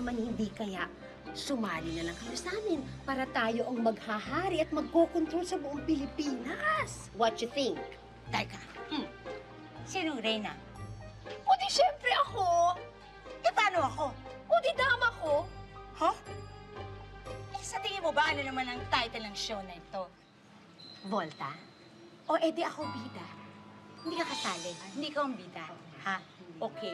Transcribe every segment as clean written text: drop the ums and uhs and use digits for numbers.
naman hindi kaya sumali na lang kayo sa amin para tayo ang maghahari at magkokontrol sa buong Pilipinas. What you think? Teka, sinong Reyna? O di syempre ako. Eh, paano ako? O di dama ko. Huh? Eh, sa tingin mo ba ano naman ang title ng show na ito? Volta? O edi ako bida? Hindi ka kasali. Hindi ka ang bida, ha? Okay.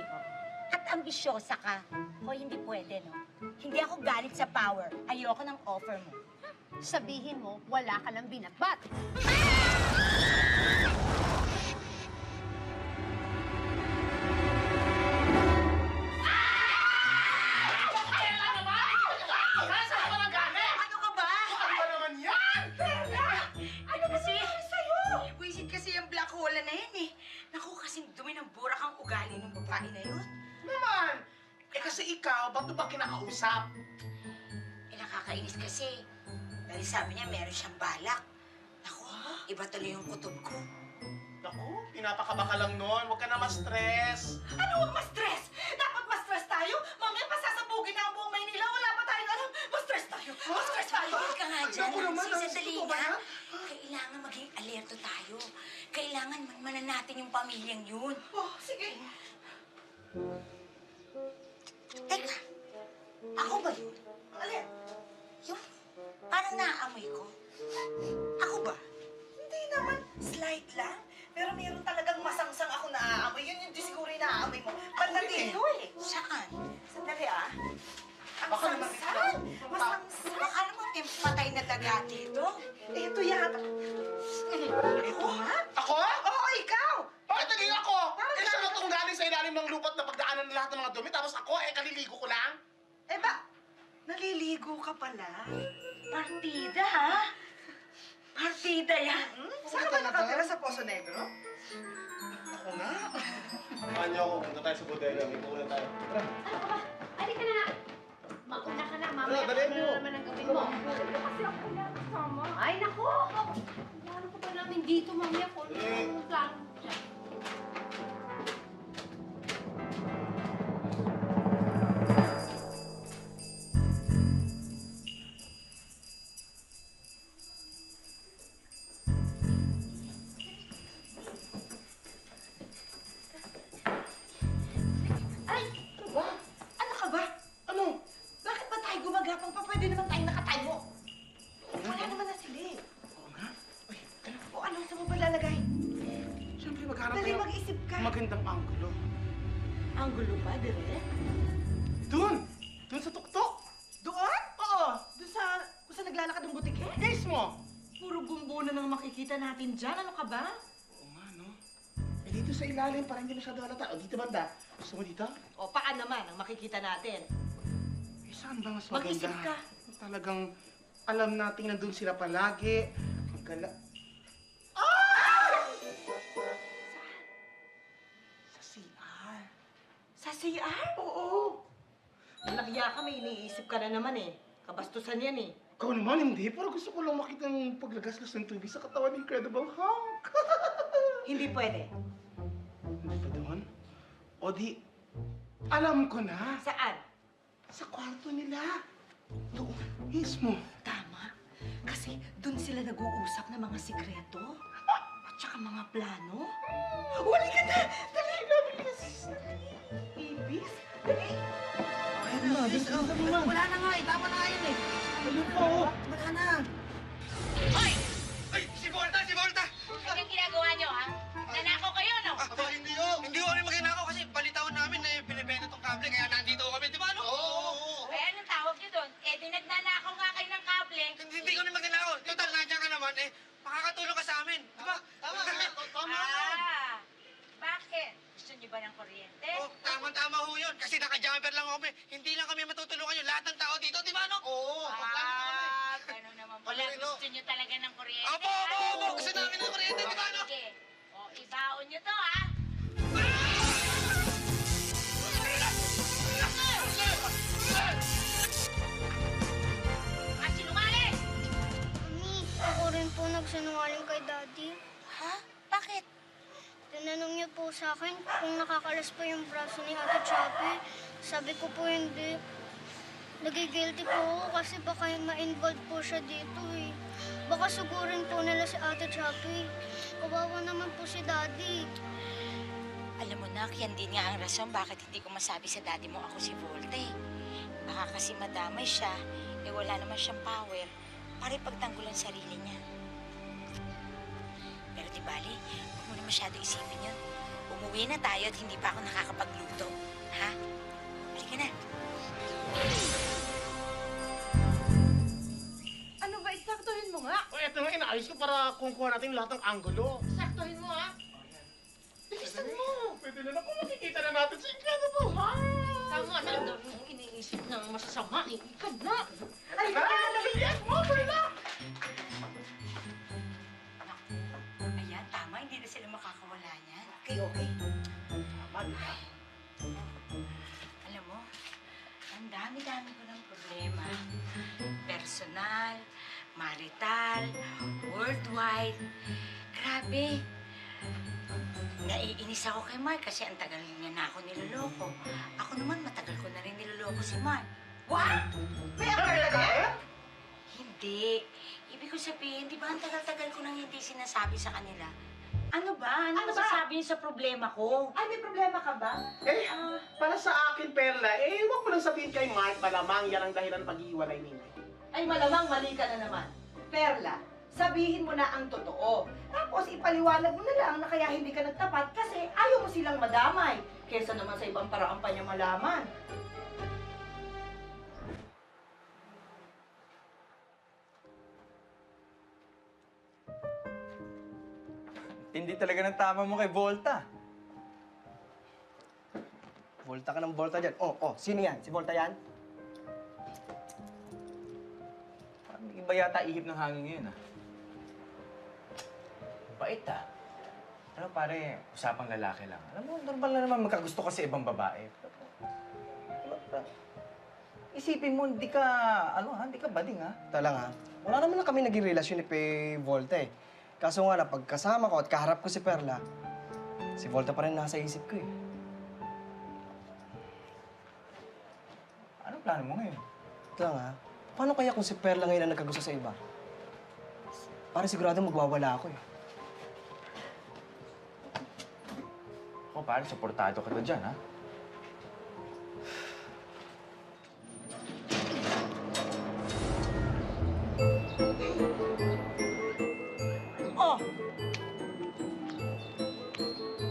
At ambisyosa ka. O hindi pwede, no? Hindi ako galit sa power. Ayoko ng offer mo. Sabihin mo, wala ka lang binabat. Ano ka ba? Ano ba naman yan? Ano kasi? Sa'yo? Wisit kasi yung black hole na yan eh. Naku, kasing dumi ng burak ang ugali ng babae na yun. Naman! Eh kasi ikaw, ba't ba kinakausap? Eh, nakakainis kasi. Dahil sabi niya meron siyang balak. Naku, iba tuloy yung kutob ko. Naku, pinapakaba ka lang nun. Huwag ka na ma-stress. Ano ang ma-stress? Dapat ma-stress tayo? Mamaya pasasabugin na ang buong Maynila. Wala pa tayong alam. Ma-stress tayo. Ma-stress tayo. Huwag ka nga dyan. Naku naman, Sandali gusto ko ba nga. yan? Kailangan maging alerto tayo. Kailangan manmanan natin yung pamilyang yun. Oh, sige. Teka, ako ba yun? Alin? Yung parang naaamoy ko. Ako ba? Hindi naman. Slight lang. Pero meron talagang masangsang ako naaamoy. Yun yung siguro yung naaamoy mo. Pagdating mo eh. Saan? Sandali ah. Ang Baka naman sangsang. Masangsang. Baka naman may patay na daga dito. Ito yata. Ito nga? Ako? Oo, ikaw! Bakit naging ako? Eh, siya na itong galing sa ilalim ng lupat na pagdaanan ng lahat ng mga dumi, tapos ako, kaliligo ko lang? Eh ba? Naliligo ka pala. Partida, ha? Partida yan. Saan ka ba nakatira sa Poso Negro? Ako nga. Samahan niyo ako, punta tayo sa bodega, may kulang tayo. Tara. Ano ka ba? Halika na. Mauna ka na. Mamaya Dali ano mo. na naman ang gawin mo. Kasi ako kasama. Ay, naku! Plano ko pa namin dito, mamaya kung ano ang plano mo dyan. Ay! Ano ka ba? Ano? Bakit ba tayo gumagapang pa? Pwede naman tayong nakatayo. Wala naman na sila eh. Oo nga. Uy, tara. O ano, saan mo ba lalagay? Siyempre, maghanap Dali, tayo ng mag-isip ka. magandang anggulo. Anggulo ba, dire? Doon! Doon sa tuktok! Doon? Oo. Doon sa, kung saan naglalakad ng butike? Mismo! Puro gumbo na nang makikita natin dyan. Ano ka ba? Oo nga, no? Eh, dito sa ilalim, parang hindi masyado halata. O, dito banda. Gusto mo dito? O, paan naman ang makikita natin? Eh, saan ba mas maganda? Mag-isip ka. Talagang alam nating nandun sila palagi. Magkala... Sa CR. Sa CR? Oo. Malakya ka, may iniisip ka na naman eh. Kabastusan yan eh. Ikaw naman, hindi. Pero gusto ko lang makita ng paglagasgas ng tubig sa katawan ng Incredible Hulk. Hindi pwede. Hindi pa doon? O di, alam ko na. Saan? Sa kwarto nila. Doon mismo. Tama. Kasi doon sila nag-uusap ng mga sikreto. At saka mga plano. Wali ka na! Dali! Bilis! Ibis! Dali! Wala na nga eh. Tama na nga yun eh. Ayun pa, oh. Wala na. Hoy! Ay, si Volta! Si Volta! Ano yung ginagawa niyo, ha? Nanakaw kayo, no? Aba, hindi ho. Hindi ho kami maginakaw kasi balitawan namin na pinibenta tong kable kaya nandito kami, di ba, no? Oo. Eh, anong tawag niyo doon? Eh, di nagnanakaw nga kayo ng kable. Hindi kami maginakaw. Total, nandiyan ka naman, makakatulong ka sa amin, di ba? Tama. Bakit? Gusto niyo ba ng kuryente? Oh, tama-tama ho yun. Kasi naka-jumper lang kami. Hindi lang kami matutulungan yun. Lahat ng tao dito, di ba, no? Oo. Ganun naman pala. Pala, no? Gusto niyo talaga ng kuryente. Opo, opo, opo. Gusto namin ng kuryente, di ba, no? Sige. O, ibaon niyo to, ha? Sinungaling! Mami, ako rin po nagsinungaling kay Daddy. Ha? Bakit? Tinanong niyo po sa akin kung nakakalas po yung braso ni Ate Chappy. Sabi ko po hindi. Nagigilty po ako kasi baka ma-involve po siya dito eh. Baka sugurin po nila si Ate Chappy. Kawawa naman po si Daddy. Alam mo nak, yan din nga ang rason bakit hindi ko masabi sa daddy mo ako si Volte. Baka kasi madamay siya, wala naman siyang power para ipagtanggol ang sarili niya. Pero di bali, huwag mo na masyado isipin yun. Umuwi na tayo at hindi pa ako nakakapagluto. Ha? Halika na. Ano ba? Isaktuhin mo nga. O, eto nga, inaayos ko para kukuha natin lahat ng anggulo. Isaktuhin mo ha. Bilisan mo! Pwede na ako makikita na natin si Incredible Hulk! Tama na daw yung iniisip ng masasama. Ikaw na. Ay, nabigyan mo, Perla! Ayan, tama. Hindi na sila makakawala niyan. Okay. Tama, di ba? Alam mo, ang dami-dami ko ng problema. Personal, marital, worldwide. Grabe. Naiinis ako kay Mark kasi ang tagal niya na ako niloloko. Ako naman matagal ko na rin niloloko si Mark. What? May affair na din? Hindi. Ibig ko sabihin, di ba ang tagal-tagal ko nang hindi sinasabi sa kanila? Ano ba? Ano Ano ba? masasabi niyo sa problema ko? Ay, may problema ka ba? Eh, para sa akin, Perla, huwag mo lang sabihin kay Mark, malamang yan ang dahilan ng pag-iwalay ninyo. Ay, malamang mali ka na naman. Perla, sabihin mo na ang totoo. Tapos ipaliwanag mo na lang na kaya hindi ka nagtapat kasi ayaw mo silang madamay. Kesa naman sa ibang paraan pa niya malaman. Hindi talaga ng tama mo kay Volta. Volta ka ng Volta dyan. Sino yan? Si Volta yan? Parang may iba yata ihip ng hangin ngayon, ah. Bait, ah. Ano, pare, usapang lalaki lang. Alam mo, normal na naman magkagusto ka sa ibang babae. Isipin mo, hindi ka bading, ha? Talang ha. Wala naman na kami naging relasyon ni Pe Volta eh. Kaso nga na, pagkasama ko at kaharap ko si Perla, si Volta pa rin nasa isip ko eh. Anong plano mo ngayon? Talang ha. Paano kaya kung si Perla ngayon ang nagkagusto sa iba? Para sigurado magwawala ako eh. Ako, pare, supportado ka na dyan, ha? Oh!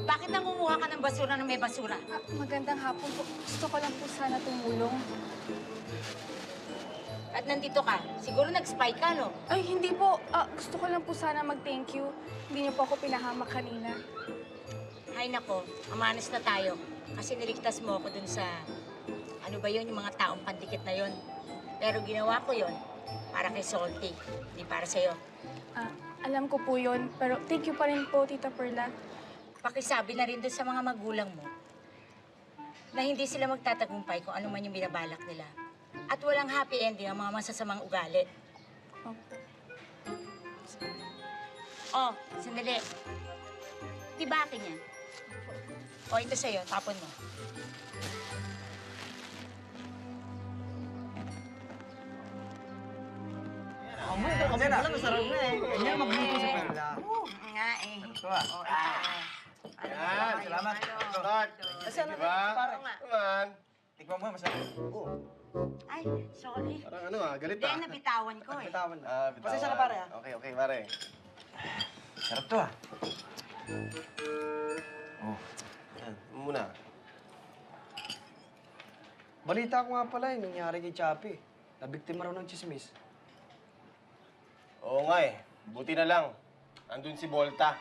Bakit nangunguha ka ng basura na may basura? Magandang hapon po. Gusto ko lang po sana tumulong. At nandito ka. Siguro nag-spy ka, no? Ay, hindi po. Gusto ko lang po sana mag-thank you. Hindi niyo po ako pinahamak kanina. Ay nako, amanas na tayo. Kasi niligtas mo ako dun sa... Ano ba yun, yung mga taong pandikit na yun. Pero ginawa ko yun para kay Salty, hindi para sa'yo. Alam ko po yun, pero thank you pa rin po, Tita Perla. Pakisabi na rin dun sa mga magulang mo na hindi sila magtatagumpay kung ano man yung binabalak nila. At walang happy ending ang mga masasamang ugali. Opo. Oh, sandali. Diba akin yan? O, ito sa'yo. Tapon mo. Kasi na, masarap na eh. Ganyan magluto si Perla. Nga eh. Ito, ah. Oh, ito. Yan, salamat. Start. Kasi ano, Diba? pare? Naman. Tikman mo, masarap. Ay, sorry. Parang ano galit Hindi, nabitawan ko eh. Bitawan na. bitawan. Pasensya na pare ha. Okay, pare. Sarap to, ah. Oh, Yan, muna. Balita ko nga pala yung nangyari kay Chappy. Nabiktima raw ng chismis. Oo nga eh. Buti na lang. Andun si Volta.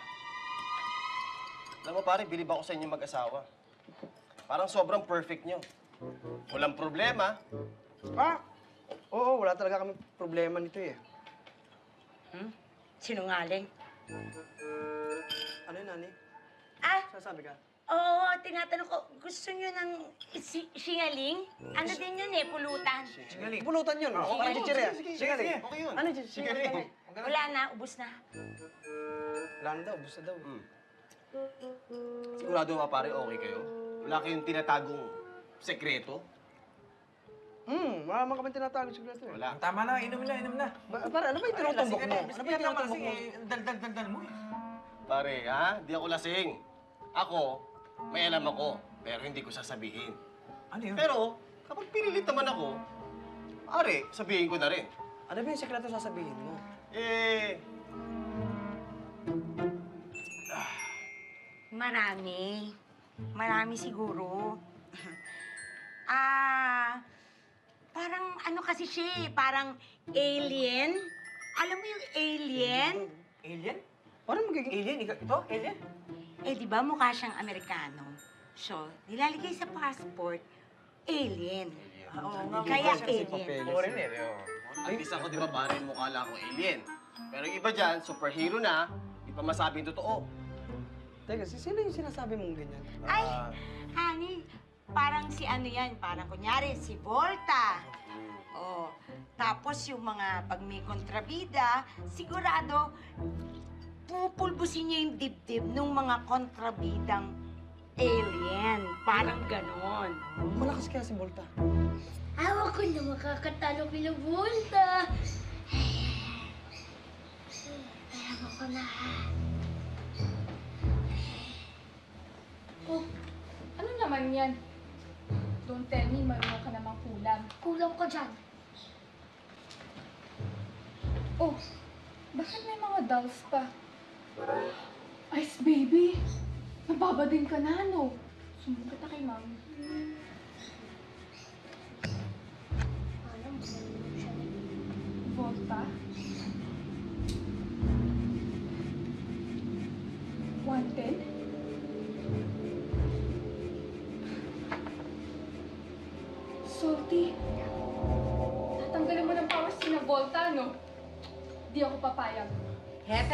Alam mo pare, bilib ako sa inyo mag-asawa. Parang sobrang perfect nyo. Walang problema. Oo, wala talaga kami problema nito eh. Sinungaling. Ano yun, Nani? Ah, Sasabi ka? oo, tinatanong ko, gusto nyo ng singaling? Ano din yun eh, pulutan. singaling. Pulutan yun. Okay. Ano chichirya? Sige. Singaling. Okay yun. Ano chichirya? Wala na, ubus na. Wala na daw, ubus na daw. Sigurado ba pare, okay kayo? Wala kayong tinatagong sekreto? Wala Wala naman kami tinatalo sikreto eh. Wala. Tama na, inom na. Pare, ano ba yung tinutumbok mo? Ano ba yung tinutumbok mo? Dal mo eh. Pare, ha? Di ako lasing. Ako, may alam ako, pero hindi ko sasabihin. Ano yun? Pero, kapag pinilit naman ako, pare, sabihin ko na rin. Ano ba yung sikreto sasabihin mo? Marami. Marami siguro. Parang ano kasi siya eh, parang alien. Alam mo yung alien? Alien? Parang magiging... Alien? Ito? Alien? Eh, di ba mukha siyang Amerikano? So, nilalagay sa passport, alien. Oo nga. Kaya Kasi alien. papeles. Foreigner, At least ako, di ba, pare, mukha lang akong alien. Pero yung iba dyan, superhero na, di pa masabing totoo. Teka, sino yung sinasabi mong ganyan? Ay, honey, parang si ano yan, parang kunyari si Volta. Oh, tapos yung mga pag may kontrabida, sigurado pupulbusin niya yung dibdib ng mga kontrabidang alien. Parang ganon. Malakas kaya si Volta. Awa ko na makakatalo kila Volta. Alam ko na. Oh, ano naman yan? Don't tell me mayroon ka namang kulam. Kulang ka dyan. Oh, bakit may mga dolls pa? Ice baby, nababading ka na, no? Sumunod ka kay mami. Alam mo, siya na. Volta? Wanted? Salty? Tatanggalin mo ng powers si na Volta, no? Di ako papayag. Hep!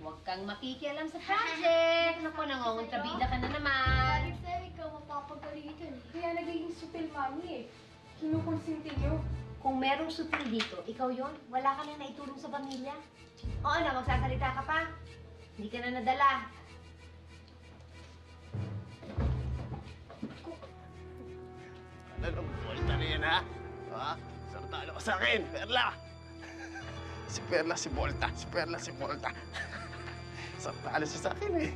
Huwag kang makikialam sa project. Naku, nangongontrabida ka na naman. Sorry ka, mapapagalitan eh. Kaya nagiging sutil mami eh. Kinukonsinti niyo. Kung merong sutil dito, ikaw yon, wala ka na naitulong sa pamilya. O ano, magsasalita ka pa? Hindi ka na nadala. Ano, Volta na yan, ha? Ha? Sartalo ka sa akin, Perla! Si Perla, si Volta. Si Perla, si Volta. Sartalo siya sa akin, eh.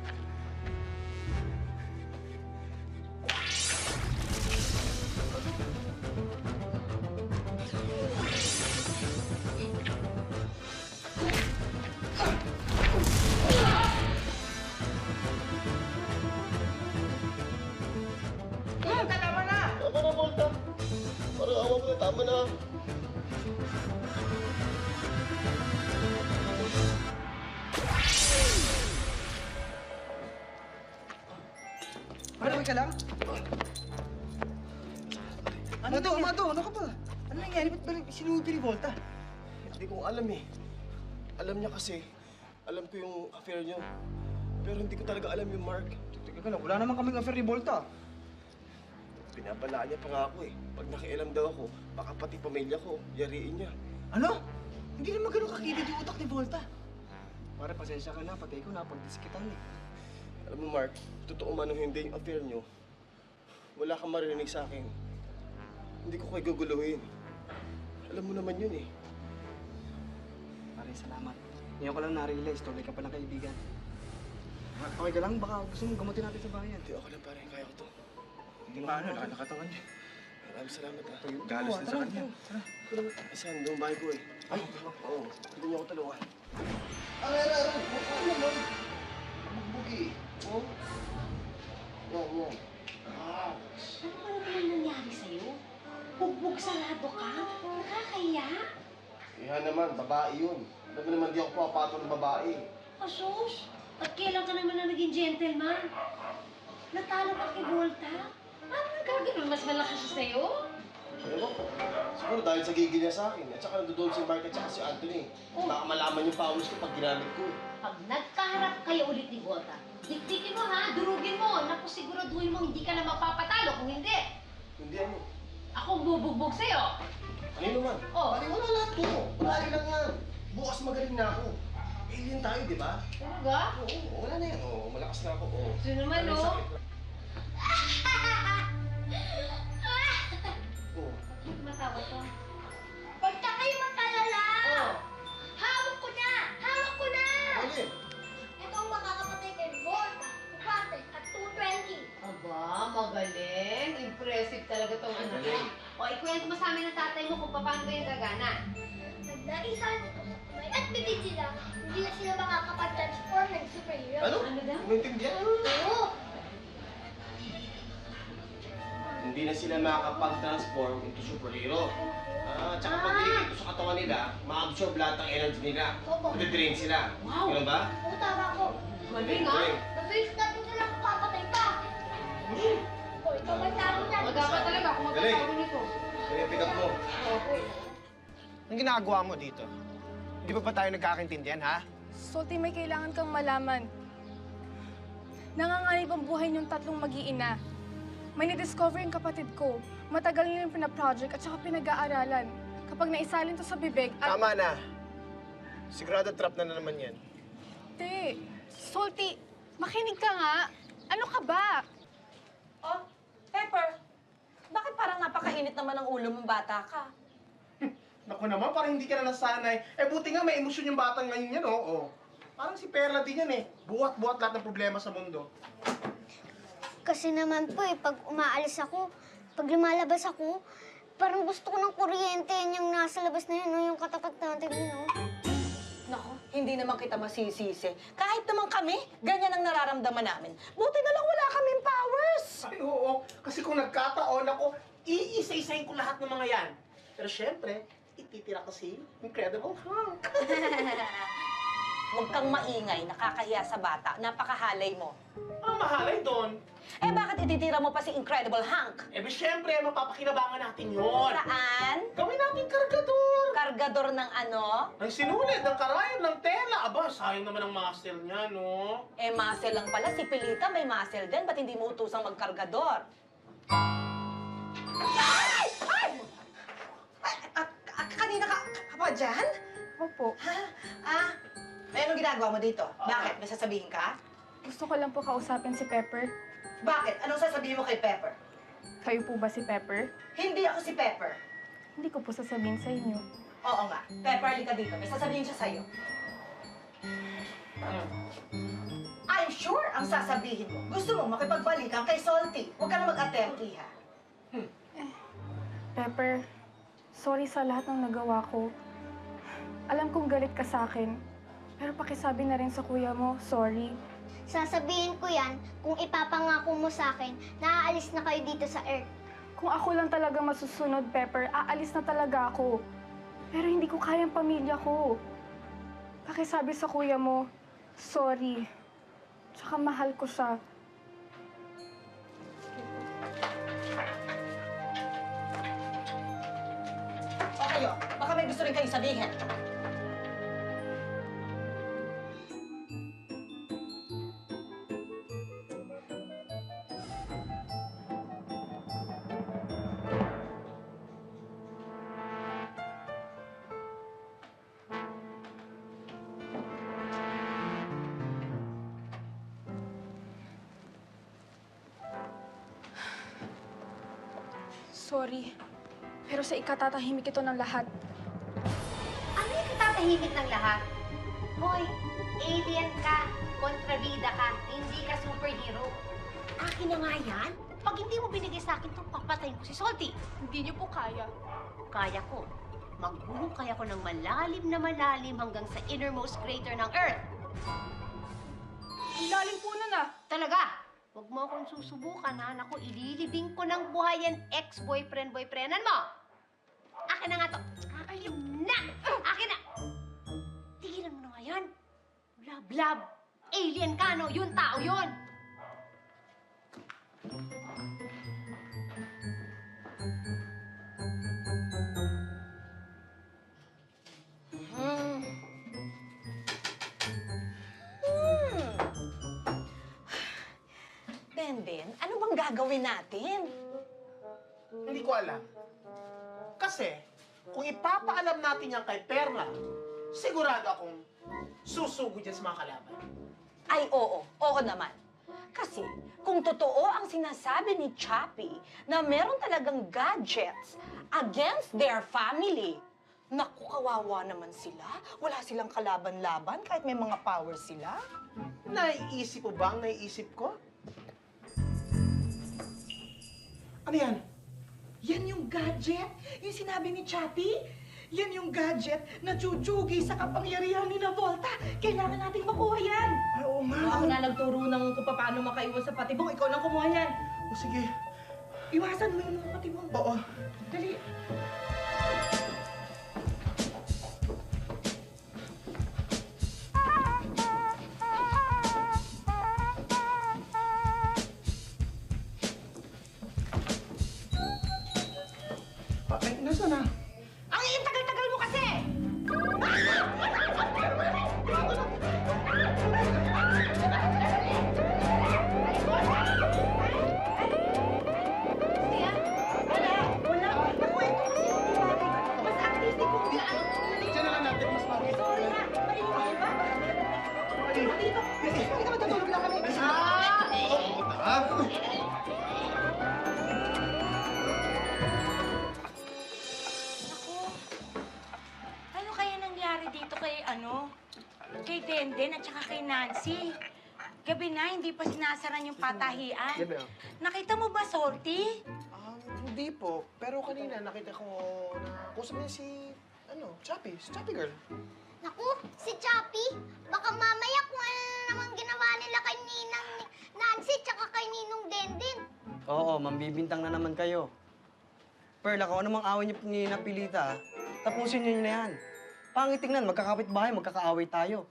Tama na, Volta. Parang awa mo na, tama na. Ano ka lang? Amado, ano ka ba? Ano nangyari? Ba't balik sinubi ni Volta? Hindi ko alam, eh. Alam niya kasi, alam ko yung affair niyo. Pero hindi ko talaga alam yung Mark. Teka ka lang, wala naman kaming affair ni Volta. Pinabalaan niya pa nga ako, eh. Pag nakialam daw ako, baka pati pamilya ko, yariin niya. Ano? Hindi naman ganun kakilid yung utak ni Volta. Pare, pasensya ka na, pati ko napagdiskitan eh. Alam mo, Mark, totoo man o hindi yung affair niyo, wala kang marinig sa akin. Hindi ko kayo guguluhin. Alam mo naman yun, eh. Pare, salamat. Ngayon ko lang na-realize, tuloy ka pa ng kaibigan. Okay ka lang? Baka gusto mong gamutin natin sa bayan. Hindi, okay lang, pare. Kaya ko to. Hindi mo ano, nakatawan niya. Maraming salamat, ha. Galos din sa kanya. Saan? Doon bahay ko, eh. Ay, oo. Hindi niyo ako tulungan. Aray! Ano naman? Bugbugi. Oh? Yan. Ano ba naman nangyari sa'yo? Bugbog sarado ka? Nakakahiya? Yan naman, babae yun. Alam mo naman, di ako pumapato ng babae. Asos, at kailan ka naman na naging gentleman? Natalo ka kay Volta? Ano gagawin? Mas malakas siya sa'yo? Ewan ko. Siguro dahil sa gigil niya sa akin. At saka nandoon si Mark at saka si Anthony. Baka malaman yung powers ko pag ginamit ko. Pag nagkaharap kayo ulit ni Volta, diktikin mo ha, durugin mo. Naku, siguraduhin mo hindi ka na mapapatalo kung hindi. Hindi ano. Ako bubugbog sa'yo. Ano naman? Oh. Pare, wala lahat to. Wala rin lang yan. Bukas magaling na ako. Alien tayo, di ba? Talaga? Oo, wala na yan. Oo, malakas na ako. Oo. So naman, Ano yung no? sakit? Oo. Mata tawag to. Huwag ka kayo magkalala! Hawak ko na! Hawak ko na! Ito ang makakapatay kay Volta, Upate, at 220. Aba, magaling. Impressive talaga tong anak ko. O, ikwento mo sa amin ng tatay mo kung paano ba yung gagana. Nagnaisan ito sa kamay at bibig sila. Hindi na sila makakapag-transform ng superhero. Ano? Ano daw? Maintindihan? Oo! Hindi na sila makakapag-transform into superhero. Tsaka pag niligay ito sa katawan nila, ma-absorb lahat ng energy nila. Opo. Matidrain sila. Wow. Ganun ba? Oo, tama ko. Galing, ha? Galing. Mabilis natin sila papatay pa. O, ikaw magtaro na. Dapat talaga kung magkakaroon nito. Ano yung pick up mo? Okay. Anong ginagawa mo dito? Hindi pa ba tayo nagkakaintindihan, ha? Salty, may kailangan kang malaman. Nanganganib ang buhay niyong tatlong mag-iina. May na-discover yung kapatid ko. Matagal nilang pina-project at saka pinag-aaralan. Kapag naisalin to sa bibig at... Tama na. Sigurado trap na naman yan. Te, Salty, makinig ka nga. Ano ka ba? Oh, Pepper, bakit parang napakainit naman ang ulo mong bata ka? Naku naman, parang hindi ka na nasanay. Buti nga may emosyon yung batang ngayon yan, oo. Parang si Perla din yan Buhat-buhat lahat ng problema sa mundo. Kasi naman po pag umaalis ako, pag lumalabas ako, parang gusto ko ng kuryente. Yan yung nasa labas na yun, no? Yung katapat natin yun, no? Nako, hindi naman kita masisisi. Kahit naman kami, ganyan ang nararamdaman namin. Buti na lang wala kaming powers. Ay, oo. Kasi kung nagkataon ako, iisa-isahin ko lahat ng mga yan. Pero syempre, ititira ko si Incredible Hulk. Huwag kang maingay, nakakahiya sa bata. Napakahalay mo. Mahalay doon. Bakit ititira mo pa si Incredible Hank? Syempre, mapapakinabangan natin yun. Saan? Gawin natin kargador. Kargador ng ano? Ng sinulid, ng karayan, ng tela. Aba, sayang naman ang muscle niya, no? Muscle lang pala. Si Pilita may muscle din. Ba't hindi mo utusang magkargador? Ay! Ay! Kanina ka pa dyan? Opo. Anong ginagawa mo dito? Bakit? May sasabihin ka? Gusto ko lang po kausapin si Pepper. Bakit? Anong sasabihin mo kay Pepper? Kayo po ba si Pepper? Hindi ako si Pepper. Hindi ko po sasabihin sa inyo. Oo nga. Pepper, halika dito. May sasabihin siya sa'yo. I'm sure ang sasabihin mo. Gusto mo makipagbalikan kay Salty. Huwag ka na mag-attempt, Iha. Pepper, sorry sa lahat ng nagawa ko. Alam kong galit ka sa akin. Pero pakisabi na rin sa kuya mo, sorry. Sasabihin ko yan kung ipapangako mo sa akin na aalis na kayo dito sa Earth. Kung ako lang talaga masusunod, Pepper, aalis na talaga ako. Pero hindi ko kayang pamilya ko. Pakisabi sa kuya mo, sorry. Tsaka mahal ko siya. O kayo, baka may gusto rin kayong sabihin. Sorry. Pero sa ikatatahimik ito ng lahat. Ano yung katatahimik ng lahat? Hoy, alien ka, kontrabida ka, hindi ka superhero. Akin na nga yan. Pag hindi mo binigay sa akin itong papatayin ko si Salty. Hindi niyo po kaya. Kaya ko. Maghulong kaya ko ng malalim na malalim hanggang sa innermost crater ng Earth. Ilalim po nun ah. Talaga? Huwag mo akong susubukan, ha? Naku, ililibing ko ng buhay yan ex-boyfriend-boyfriendan mo. Akin na nga to. Akin na! Akin na! Tigilan mo na nga yan. Love. Alien ka, no? Yun, tao yun. Ben, ano bang gagawin natin? Hindi ko alam. Kasi, kung ipapaalam natin yan kay Perla, sigurado akong susugod yan sa mga kalaban. Ay, oo. Oo naman. Kasi kung totoo ang sinasabi ni Chappy na meron talagang gadgets against their family, naku, kawawa naman sila. Wala silang kalaban-laban kahit may mga power sila. Naiisip mo ba ang naiisip ko? Ano yan? Yan yung gadget, yung sinabi ni Chappy. Yan yung gadget na chuchugi sa kapangyarihan ni Volta. Kailangan nating makuha yan. Ay, oo nga. Ako na nagturo ng kung paano makaiwas sa patibong. Ikaw nang kumuha yan. O, sige. Iwasan mo yung mga patibong. Oo. Dali. Ay, nasa na? Ang tagal-tagal mo kasi! Wala. Naku, ito kasi yung diwali. Mas artistic kung gaano. Diyan na lang natin, mas mabilis. Sorry na. Maingay ba? Dito. Hindi ka matutulog lang kami. Ah! Naku, ano kaya nangyari dito kay Denden at saka kay Nancy? Gabi na, hindi pa sinasaran yung patahian. Gabi, oh. Nakita mo ba, Salty? Hindi po. Pero kanina nakita ko na kusap niya si, si Chappy girl. Naku, si Chappy, baka mamaya kung ano naman ginawa nila kay Ninang Nancy tsaka kay Ninong Denden. Oo, mambibintang na naman kayo. Pearl, ako anumang away niyo ni Napilita, tapusin niyo na yan. Pangit tingnan, magkakapit bahay, magkakaaway tayo.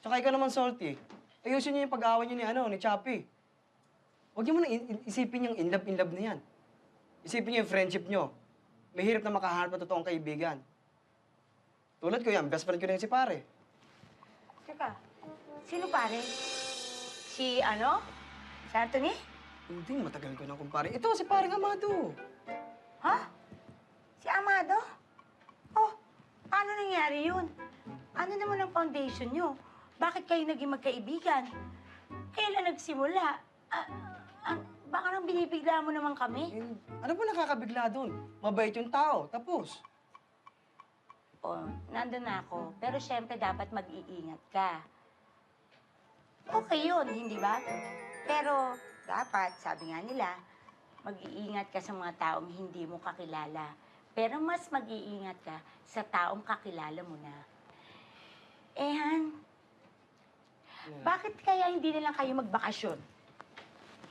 Tsaka ikaw naman, Salty. Ayusin niyo yung pag-aaway niyo ni Chappy. Huwag niyo muna isipin yung in-love na yan. Isipin niyo yung friendship niyo. Mahirap na makahanap ng totoong kaibigan. Tulad ko yan, best friend ko na yun si pare. Teka, sino pare? Si Si Anthony? Hindi, matagal ko na kumpare. Ito, si paring Amado. Ha? Si Amado? Oh, paano nangyari yun? Ano naman ang foundation nyo? Bakit kayo naging magkaibigan? Kailan nagsimula? Baka nang binibigla mo naman kami? Ano ba nakakabigla doon? Mabait yung tao, tapos. Oh, nandun na ako. Pero syempre dapat mag-iingat ka. Okay yun, hindi ba? Pero dapat, sabi nga nila, mag-iingat ka sa mga taong hindi mo kakilala. Pero mas mag-iingat ka sa taong kakilala mo na. Han, bakit kaya hindi na lang kayo magbakasyon?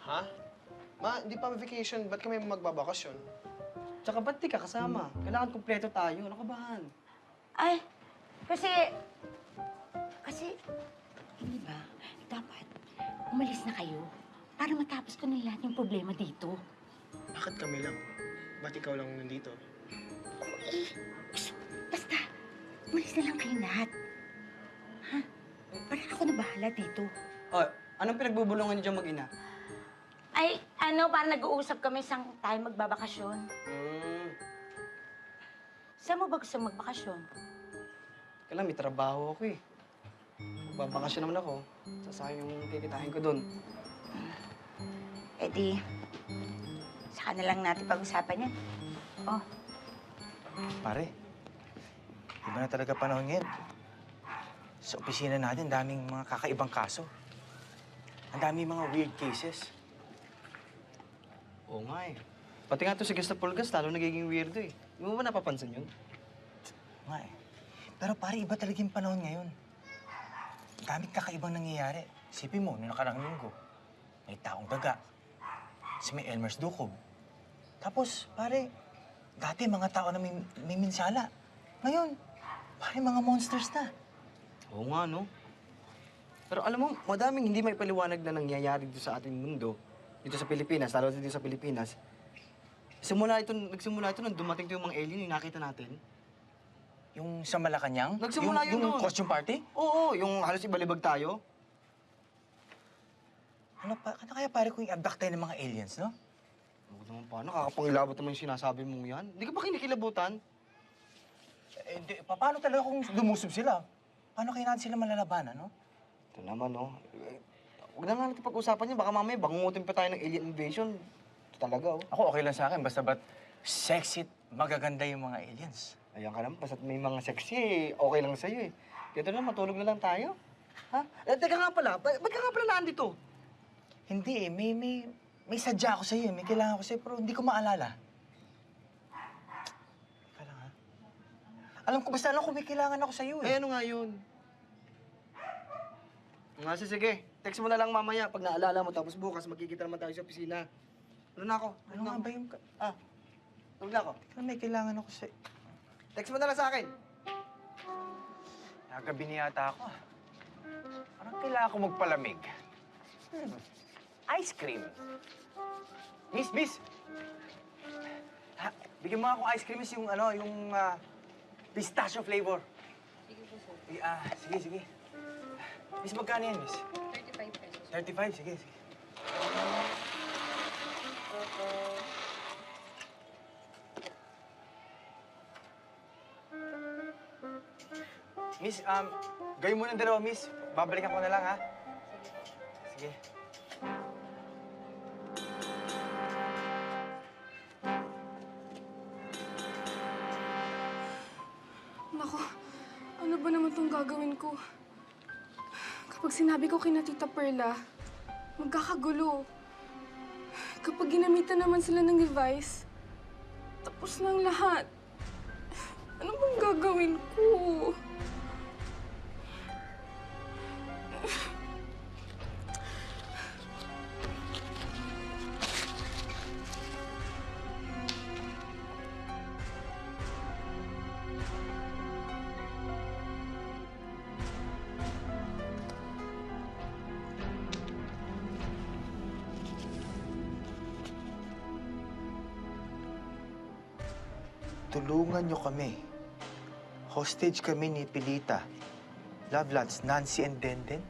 Ha? Ma, hindi pa vacation. Ba't kami magbabakasyon? Tsaka ba't di ka kasama? Kailangan kumpleto tayo. Ano ka ba, Han? Ay, kasi, hindi ba, dapat umalis na kayo para matapos ko na lahat yung problema dito. Bakit kami lang? Ba't ikaw lang nandito? Basta, umalis na lang kayo lahat. Ha? Parang ako na bahala dito. Oh, anong pinagbubulungan niyo dyan mag-ina? Ay, parang nag-uusap kami saan tayo magbabakasyon. Saan mo ba gusto magbakasyon? Kailan, may trabaho ako eh. Magbabakasyon naman ako. Sasayang yung kikitain ko doon. Eh di, saka na lang natin pag-usapan yan. Oh, Pare, iba na talaga panahon ngayon. Sa opisina natin, daming mga kakaibang kaso. Ang daming mga weird cases. Oo nga eh. Pati nga to si Gustavo Gas, lalo nagiging weirdo eh. Hindi mo ba napapansin yun? Nga eh. Pero pare, iba talaga yung panahon ngayon. Ang daming kakaibang nangyayari. Isipin mo, noong nakarang linggo, may taong daga. Si may Elmer's Dukob. Tapos, pare, dati mga tao na may minsala. Ngayon, pare, mga monsters na. Oo nga, no? Pero alam mo, madaming hindi may paliwanag na nangyayari dito sa ating mundo, dito sa Pilipinas, lalo dito sa Pilipinas. Nagsimula ito nung dumating yung mga alien, yung nakita natin. Yung sa Malacanang? Nagsimula yun yung doon. costume party? Oo, yung halos ibalibag tayo. Ano kaya pare kung i-abduct tayo ng mga aliens, no? Ano naman paano? Kakapangilabot naman yung sinasabi mong yan. Hindi ka ba kinikilabutan? Eh, paano talaga kung lumusob sila? Paano kaya natin sila malalabanan, no? Ito naman, no? Huwag na nga natin pag-usapan yan. Baka mamaya bangungutin pa tayo ng alien invasion. Ito talaga, oh. Ako okay lang sa akin, basta ba't sexy at magaganda yung mga aliens. Ayan ka naman, basta't may mga sexy, okay lang sa'yo eh. Dito na, matulog na lang tayo. Ha? Teka nga pala, ba't ka nga pala naandito? Hindi eh, may sadya ako sa'yo eh. May kailangan ko sa'yo, pero hindi ko maalala. Teka lang ha. Alam ko may kailangan ako sa'yo eh. Eh, ano nga yun? Nga, sige. Text mo na lang mamaya pag naalala mo, tapos bukas magkikita naman tayo sa opisina. Ano na ako? Ano nga ba yung... Tulog na ako. Teka, may kailangan ako sa'yo. Text mo na lang sa akin. Nakagabi na yata ako ah. Parang kailangan ko magpalamig. Ice cream. Miss! Ha, bigyan mo akong ice cream, miss, yung pistachio flavor. Sige po, sir. Sige. Miss, magkano yan, miss? 35 pesos. 35? Sige. Miss, gawin mo ng dalawa, miss. Babalikan ko na lang, ha? Sige. Nako, ano ba naman itong gagawin ko? Kapag sinabi ko kina Tita Perla, magkakagulo. Kapag ginamitan naman sila ng device, tapos na ang lahat. Ano bang gagawin ko? Tulungan niyo kami. Hostage kami ni Pilita, Love Lance, Nancy, and Denden.